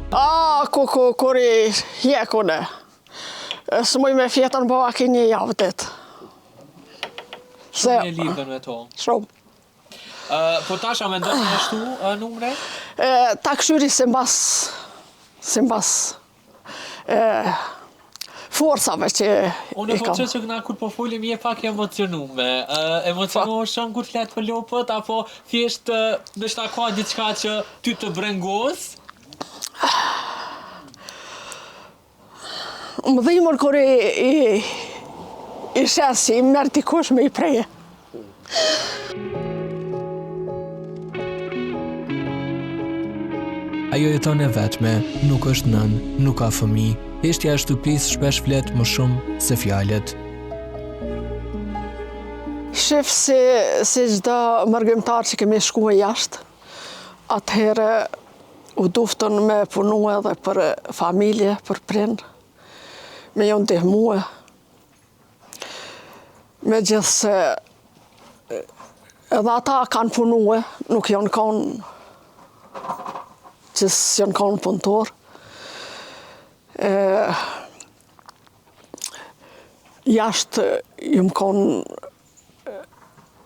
Kur i hjekune. Së muj me fjetën bëva ki një javë ditë. Shumë e lidhën me to. Shumë. Po tash a mendon me shtu numre? Ta këshyri si mbas forcave që Unë i po kam. që na kur po folim je pak emocionume. Emocionohesh shumë kur flet për lopët apo thjesht ndoshta ka diçka që ty të brengos? Më dhimër kur i shes që i mërë dikush me i preje. Ajo jeton e vetme, nuk është nën, nuk ka fëmijë. Heshtja e shtëpisë shpesh flet më shumë se fjalët. Shef si çdo mërgimtar që kemi shkuar jashtë, atëherë u duftën me punu edhe për familje, për prind, me ju ndihmue. Megjithse edhe ata kanë punue, nuk janë kanë që s'janë kanë punëtor. Jashtë jam kanë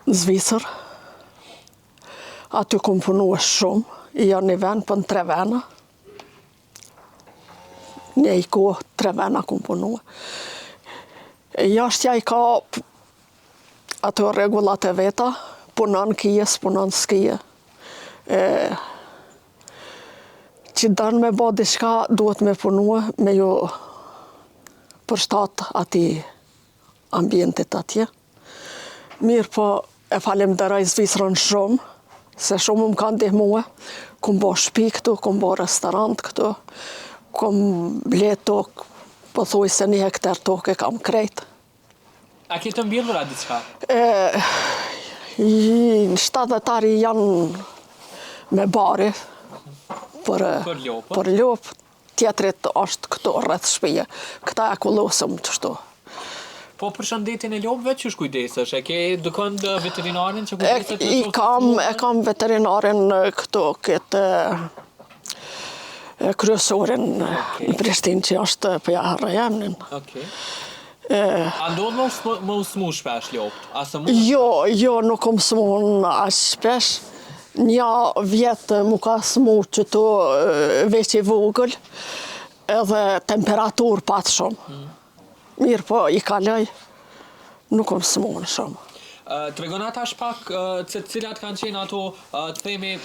në Zvicër. Aty kom punue shumë. I janë një vend për në 3 vena. Një i kohë 3 vena kom punue. Jashtja i ka ato regullat e veta, punon kijes, punon s'kije. Që dënë me bo diçka, duhet me punue, me ju përshtat ati ambientit atje. Mirë po e falemderoj Zvicrën shumë, se shumë më kanë ndihmue. Kom bo shtëpi këtu, kom bo restorant këtu, kom ble tokë, po thuj se 1 hektar tokë e kam krejt. A ke të mbjellur a diçka? Në 70 janë me bari Për lopë. për lopë. Tjetrit është këtu rreth shtëpie. Këta e kullosëm të shtu. Po për shëndetin e lopëve ç'është kujdesesh? E ke dëkënd veterinarin që kujdeset me E kam veterinarin këtu, këtë kryesorin në Prishtinë që është për Rajemnin. Okej. A ndodh më smu shpesh lopët? A së mu? Jo, nuk më smun aq shpesh. Një vjetë mu ka smu që tu veç i vogël, edhe temperaturë patë shumë. Mirë po, i kaloj, nuk më smun shumë. Tregona tash pak se cilat kanë qenë ato të themi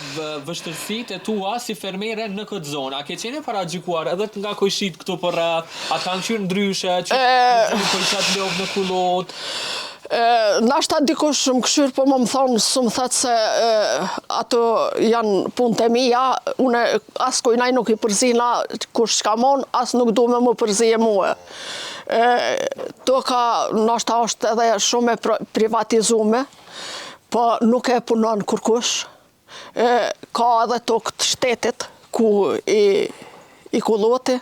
vështirësitë e tua si fermere në këtë zonë. A ke qenë paragjykuar edhe nga kojshit këtu për rreth, a kanë qenë ndryshe, që kojshat lopë në kulot? Nashta dikush më këshyrë, po më thonë, së më thëtë se ato janë punët e mija, une as kujnaj nuk i përzina kush shka mon, as nuk du me më përzije muë. Toka nashta është edhe shumë e privatizume, po nuk e punon kërkush. Ka edhe tokë të shtetit, ku i kulloti.